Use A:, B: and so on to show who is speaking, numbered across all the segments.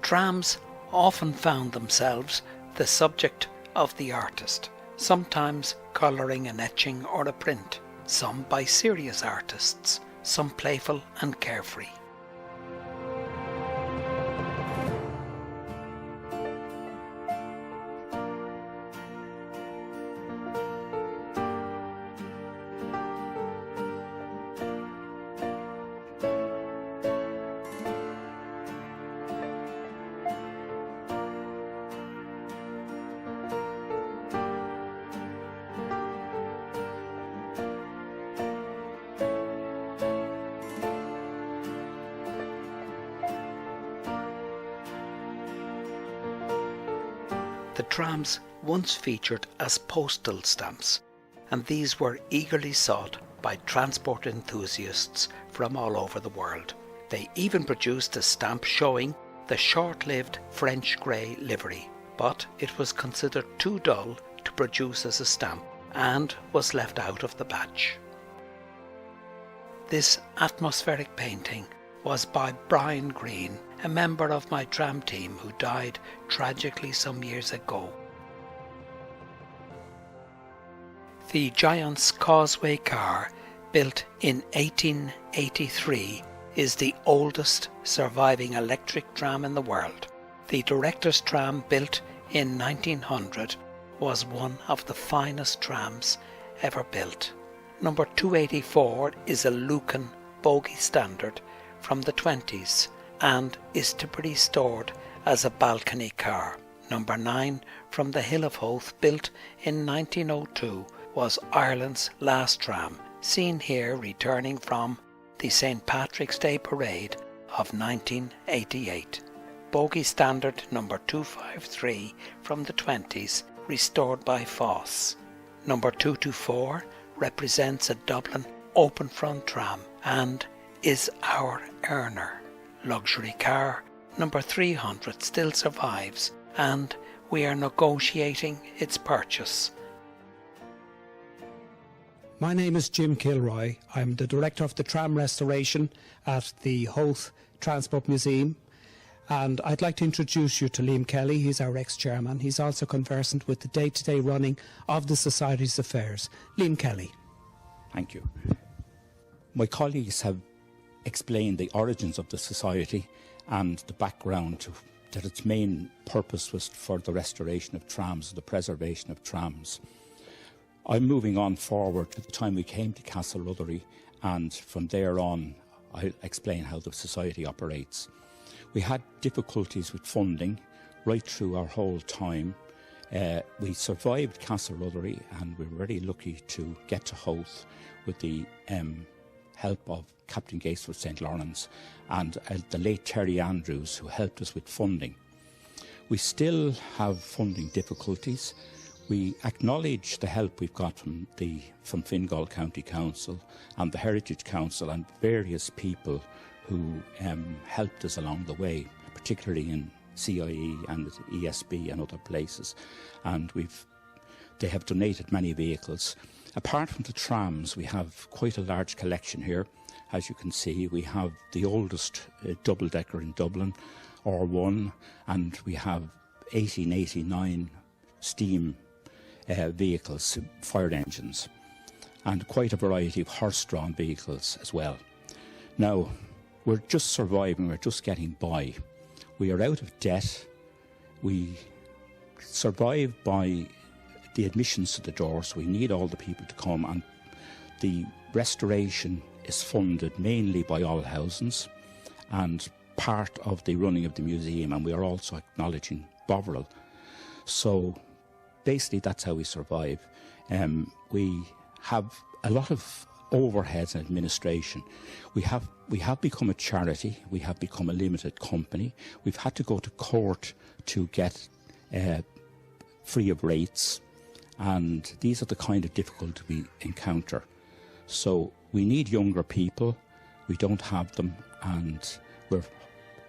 A: Trams often found themselves the subject of the artist, sometimes colouring an etching or a print, some by serious artists, some playful and carefree. The trams once featured as postal stamps, and these were eagerly sought by transport enthusiasts from all over the world. They even produced a stamp showing the short-lived French grey livery, but it was considered too dull to produce as a stamp and was left out of the batch. This atmospheric painting was by Brian Green, a member of my tram team who died tragically some years ago. The Giant's Causeway car, built in 1883, is the oldest surviving electric tram in the world. The Director's tram, built in 1900, was one of the finest trams ever built. Number 284 is a Lucan bogie standard from the 20s and is to be restored as a balcony car. Number 9 from the Hill of Howth, built in 1902, was Ireland's last tram, seen here returning from the St. Patrick's Day Parade of 1988. Bogie standard number 253 from the 20s, restored by Foss. Number 224 represents a Dublin open front tram and is our earner. Luxury car number 300 still survives, and we are negotiating its purchase.
B: My name is Jim Kilroy. I'm the Director of the Tram Restoration at the Howth Transport Museum, and I'd like to introduce you to Liam Kelly. He's our ex-chairman. He's also conversant with the day-to-day running of the Society's affairs. Liam Kelly.
C: Thank you. My colleagues have explained the origins of the Society and the background, that its main purpose was for the restoration of trams, the preservation of trams. I'm moving on forward to the time we came to Castle Rutherry, and from there on I'll explain how the Society operates. We had difficulties with funding right through our whole time. We survived Castle Rutherry, and we were very lucky to get to Howth with the help of Captain Gatesford St. Lawrence and the late Terry Andrews, who helped us with funding. We still have funding difficulties. We acknowledge the help we've got from Fingal County Council and the Heritage Council and various people who helped us along the way, particularly in CIE and ESB and other places. And they have donated many vehicles. Apart from the trams, we have quite a large collection here. As you can see, we have the oldest double-decker in Dublin, R1, and we have 1889 steam vehicles, fire engines, and quite a variety of horse-drawn vehicles as well. Now, we're just surviving, we're just getting by. We are out of debt. We survive by the admissions to the door, so we need all the people to come, and the restoration is funded mainly by All Housings and part of the running of the museum, and we are also acknowledging Bovril. So basically that's how we survive. We have a lot of overheads and administration. We have become a charity, we have become a limited company. We've had to go to court to get free of rates, and these are the kind of difficulties we encounter. So we need younger people, we don't have them, and we're a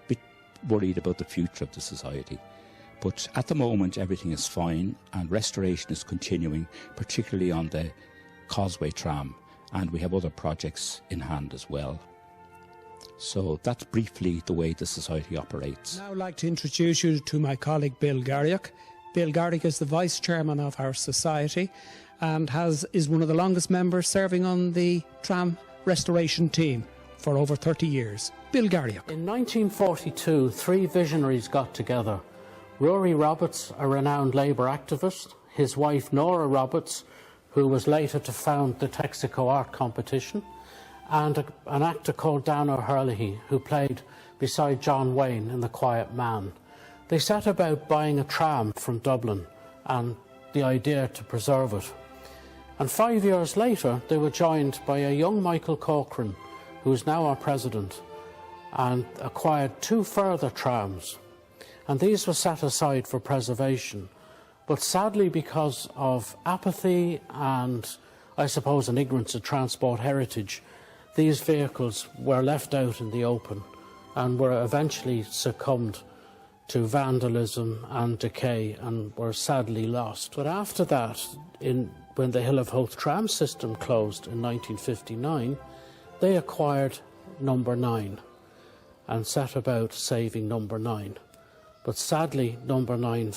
C: bit worried about the future of the Society. But at the moment everything is fine, and restoration is continuing, particularly on the Causeway tram, and we have other projects in hand as well. So that's briefly the way the society operates.
B: Now I'd like to introduce you to my colleague Bill Garrick. Bill Garrick is the Vice Chairman of our society and is one of the longest members serving on the tram restoration team for over 30 years. Bill Garrick.
D: In 1942, three visionaries got together. Rory Roberts, a renowned Labour activist, his wife Nora Roberts, who was later to found the Texaco Art Competition, and an actor called Dan O'Herlihy, who played beside John Wayne in The Quiet Man. They set about buying a tram from Dublin and the idea to preserve it. And 5 years later, they were joined by a young Michael Corcoran, who is now our president, and acquired two further trams. And these were set aside for preservation. But sadly, because of apathy and, I suppose, an ignorance of transport heritage, these vehicles were left out in the open and were eventually succumbed to vandalism and decay and were sadly lost. But after that, when the Hill of Howth tram system closed in 1959, they acquired number 9 and set about saving number 9. But sadly, number 9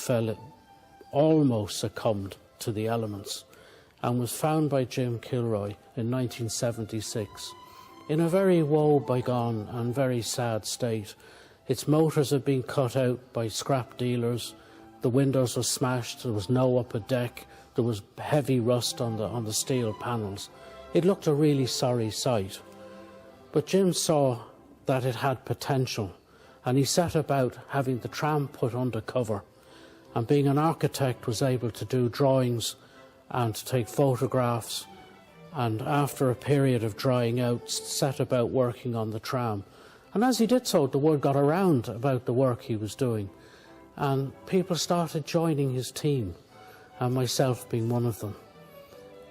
D: almost succumbed to the elements and was found by Jim Kilroy in 1976 in a very woe-begone and very sad state. Its motors had been cut out by scrap dealers, the windows were smashed, there was no upper deck, there was heavy rust on the steel panels. It looked a really sorry sight. But Jim saw that it had potential, and he set about having the tram put under cover, and being an architect was able to do drawings and to take photographs, and after a period of drying out set about working on the tram. And as he did so, the word got around about the work he was doing, and people started joining his team, and myself being one of them.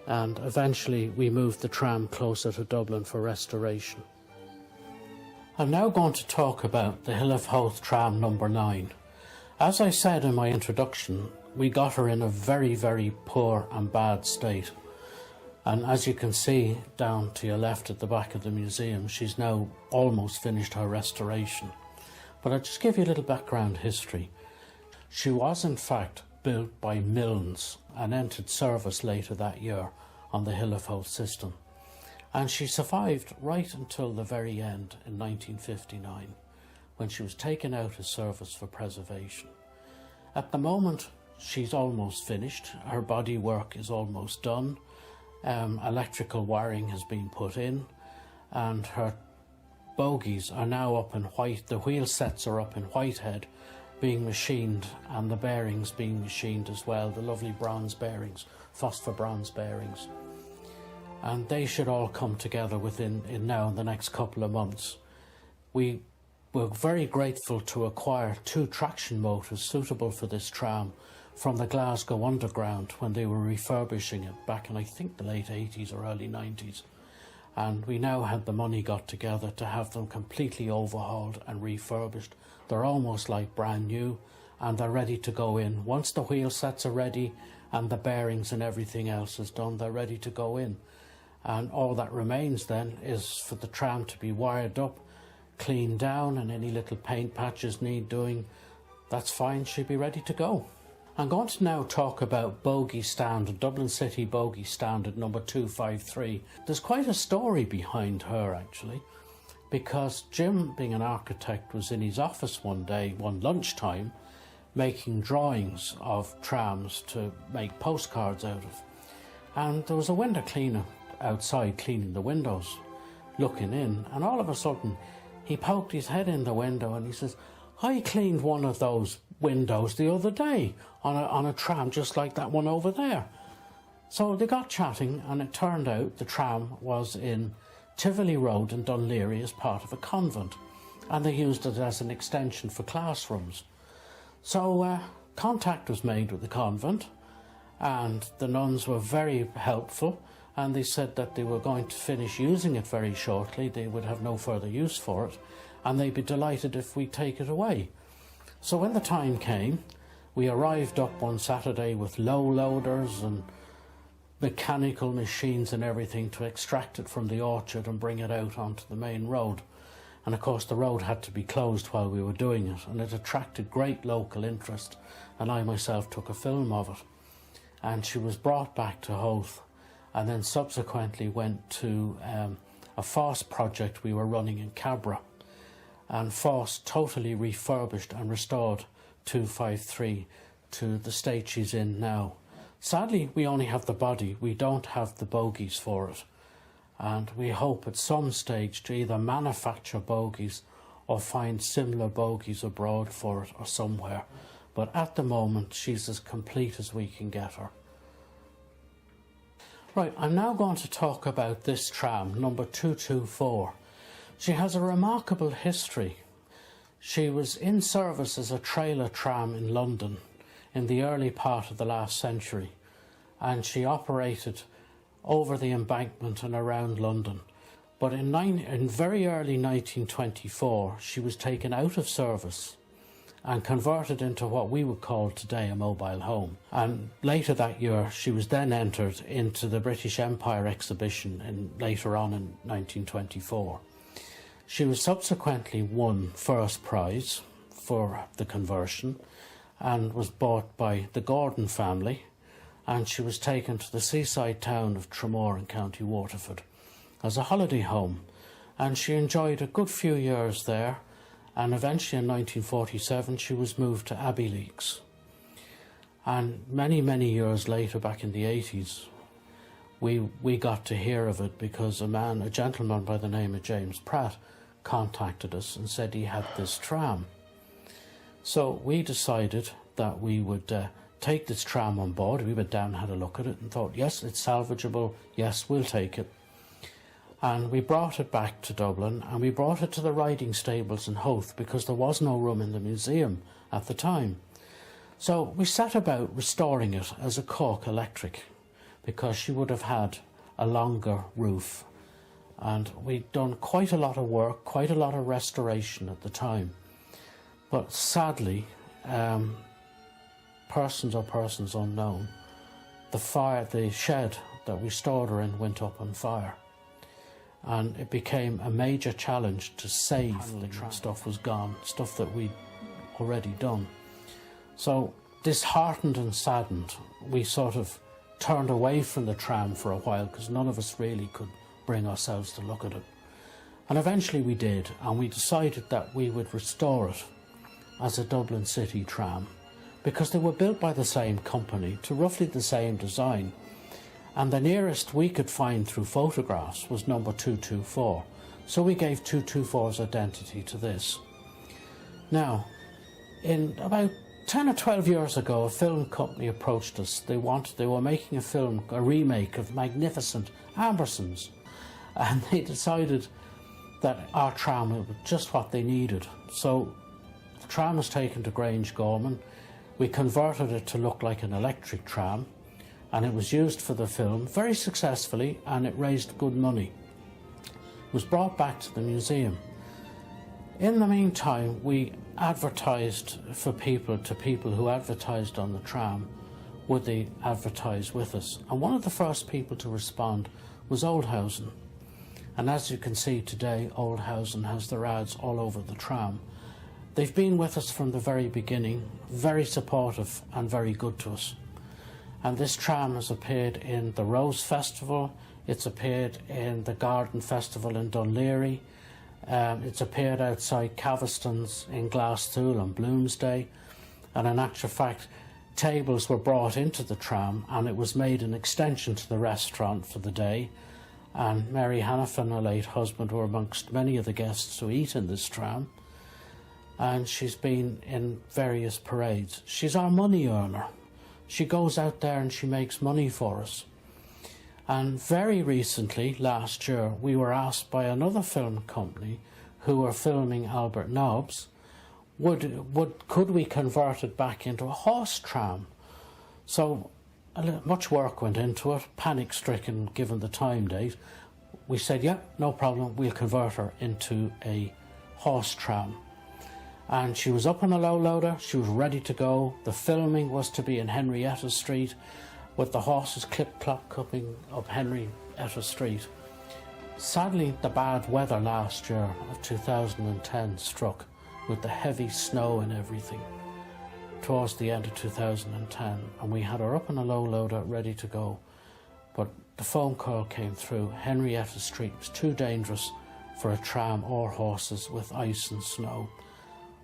D: And eventually we moved the tram closer to Dublin for restoration. I'm now going to talk about the Hill of Howth tram number 9. As I said in my introduction, we got her in a very, very poor and bad state. And as you can see down to your left at the back of the museum, she's now almost finished her restoration. But I'll just give you a little background history. She was in fact built by Milnes and entered service later that year on the Hill of Howth system. And she survived right until the very end in 1959, when she was taken out of service for preservation. At the moment, she's almost finished. Her bodywork is almost done. Electrical wiring has been put in, and her bogies are now up in white. The wheel sets are up in Whitehead, being machined, and the bearings being machined as well, the lovely bronze bearings, phosphor bronze bearings. And they should all come together in the next couple of months. We were very grateful to acquire 2 traction motors suitable for this tram from the Glasgow Underground when they were refurbishing it back in, I think, the late 80s or early 90s. And we now had the money got together to have them completely overhauled and refurbished. They're almost like brand new, and they're ready to go in. Once the wheel sets are ready and the bearings and everything else is done, they're ready to go in. And all that remains then is for the tram to be wired up, cleaned down, and any little paint patches need doing, that's fine, she'll be ready to go. I'm going to now talk about Bogie Standard, Dublin City Bogie Standard number 253. There's quite a story behind her actually, because Jim, being an architect, was in his office one day, one lunchtime, making drawings of trams to make postcards out of. And there was a window cleaner outside cleaning the windows, looking in, and all of a sudden he poked his head in the window and he says, "I cleaned one of those windows the other day on a tram just like that one over there." So they got chatting, and it turned out the tram was in Tivoli Road in Dunleary as part of a convent, and they used it as an extension for classrooms. So contact was made with the convent, and the nuns were very helpful, and they said that they were going to finish using it very shortly. They would have no further use for it, and they'd be delighted if we take it away. So when the time came, we arrived up one Saturday with low loaders and mechanical machines and everything to extract it from the orchard and bring it out onto the main road. And of course the road had to be closed while we were doing it, and it attracted great local interest, and I myself took a film of it. And she was brought back to Howth, and then subsequently went to a FOSS project we were running in Cabra, and FOSS totally refurbished and restored 253 to the state she's in now. Sadly, we only have the body, we don't have the bogies for it, and we hope at some stage to either manufacture bogies or find similar bogies abroad for it or somewhere. But at the moment, she's as complete as we can get her. Right, I'm now going to talk about this tram, number 224. She has a remarkable history. She was in service as a trailer tram in London in the early part of the last century, and she operated over the embankment and around London. But in very early 1924, she was taken out of service and converted into what we would call today a mobile home. And later that year, she was then entered into the British Empire exhibition later on in 1924. She was subsequently won first prize for the conversion and was bought by the Gordon family, and she was taken to the seaside town of Tramore in County Waterford as a holiday home, and she enjoyed a good few years there, and eventually in 1947 she was moved to Abbeyleix. And many years later, back in the 80s, we got to hear of it because a gentleman by the name of James Pratt contacted us and said he had this tram. So we decided that we would take this tram on board. We went down and had a look at it and thought, yes, it's salvageable, yes, we'll take it. And we brought it back to Dublin, and we brought it to the riding stables in Howth because there was no room in the museum at the time. So we set about restoring it as a Cork electric because she would have had a longer roof. And we'd done quite a lot of work, quite a lot of restoration at the time. But sadly, persons unknown, the shed that we stored her in went up on fire. And it became a major challenge to save the tram. Stuff was gone, stuff that we'd already done. So disheartened and saddened, we sort of turned away from the tram for a while because none of us really could bring ourselves to look at it. And eventually we did, and we decided that we would restore it as a Dublin City Tram because they were built by the same company to roughly the same design. And the nearest we could find through photographs was number 224. So we gave 224's identity to this. Now, in about 10 or 12 years ago, a film company approached us. They were making a remake of magnificent Ambersons. And they decided that our tram was just what they needed. So the tram was taken to Grange Gorman. We converted it to look like an electric tram, and it was used for the film very successfully, and it raised good money. It was brought back to the museum. In the meantime, we advertised to people who advertised on the tram, would they advertise with us? And one of the first people to respond was Oldhausen. And as you can see today, Oldhausen has their ads all over the tram. They've been with us from the very beginning, very supportive and very good to us. And this tram has appeared in the Rose Festival, it's appeared in the Garden Festival in Dunleary, it's appeared outside Caveston's in Glasstool on Bloomsday, and in actual fact tables were brought into the tram and it was made an extension to the restaurant for the day, and Mary Hannafin, her late husband, were amongst many of the guests who eat in this tram, and she's been in various parades. She's our money earner. She goes out there and she makes money for us. And very recently, last year, we were asked by another film company who were filming Albert Nobbs, could we convert it back into a horse tram? So much work went into it, panic-stricken given the time date. We said, yeah, no problem, we'll convert her into a horse tram. And she was up on a low loader, she was ready to go. The filming was to be in Henrietta Street, with the horses clip-clop coming up Henrietta Street. Sadly, the bad weather last year of 2010 struck with the heavy snow and everything towards the end of 2010, and we had her up on a low loader ready to go. But the phone call came through: Henrietta Street was too dangerous for a tram or horses with ice and snow.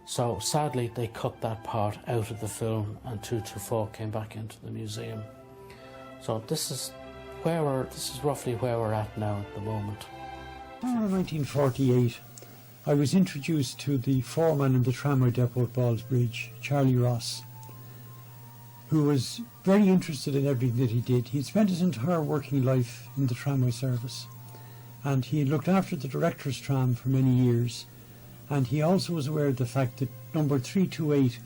D: So sadly they cut that part out of the film, and 224 came back into the museum. So this is roughly where we're at now at the moment.
E: In 1948, I was introduced to the foreman in the tramway depot at Ballsbridge, Charlie Ross, who was very interested in everything that he did. He had spent his entire working life in the tramway service, and he had looked after the director's tram for many years, and he also was aware of the fact that number 328,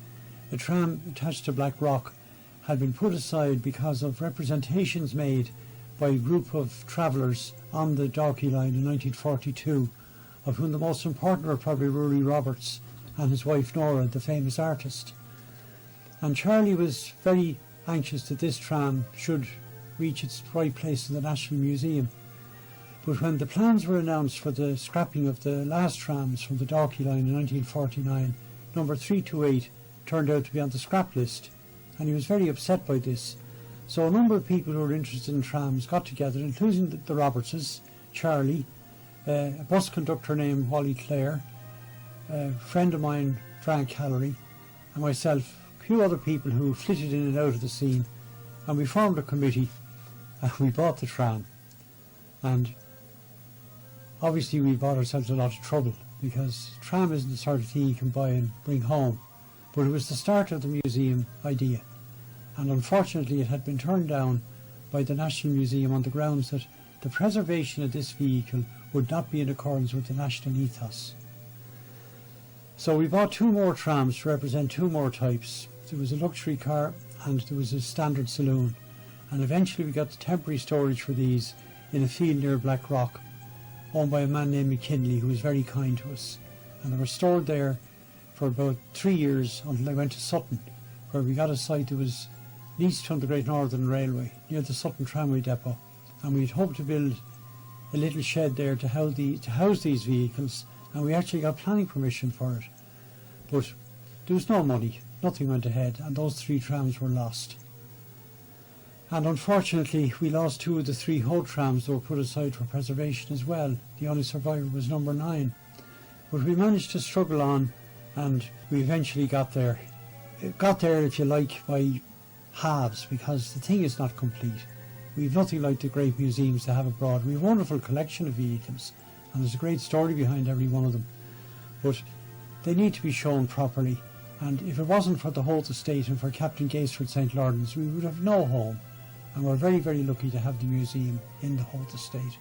E: a tram attached to Black Rock, had been put aside because of representations made by a group of travellers on the Dalkey line in 1942, of whom the most important were probably Rory Roberts and his wife Nora, the famous artist. And Charlie was very anxious that this tram should reach its right place in the National Museum. But when the plans were announced for the scrapping of the last trams from the Dalkey line in 1949, number 328 turned out to be on the scrap list, and he was very upset by this. So a number of people who were interested in trams got together, including the Robertses, Charlie, a bus conductor named Wally Clare, a friend of mine, Frank Callery, and myself, a few other people who flitted in and out of the scene, and we formed a committee and we bought the tram. And obviously we bought ourselves a lot of trouble, because tram isn't the sort of thing you can buy and bring home, but it was the start of the museum idea. And unfortunately it had been turned down by the National Museum on the grounds that the preservation of this vehicle would not be in accordance with the national ethos. So we bought two more trams to represent two more types. There was a luxury car and there was a standard saloon, and eventually we got the temporary storage for these in a field near Black Rock, owned by a man named McKinley, who was very kind to us, and they were stored there for about 3 years until I went to Sutton, where we got a site that was leased from the Great Northern Railway near the Sutton tramway depot, and we'd hoped to build a little shed there to house these vehicles, and we actually got planning permission for it. But there was no money, nothing went ahead, and those three trams were lost. And unfortunately we lost two of the three Holt trams that were put aside for preservation as well. The only survivor was number 9. But we managed to struggle on, and we eventually got there. Got there, if you like, by halves, because the thing is not complete. We've nothing like the great museums they have abroad. We have a wonderful collection of vehicles, and there's a great story behind every one of them. But they need to be shown properly, and if it wasn't for the Holt estate and for Captain Gaisford St. Laurence, we would have no home. And we're very, very lucky to have the museum in the Holt estate.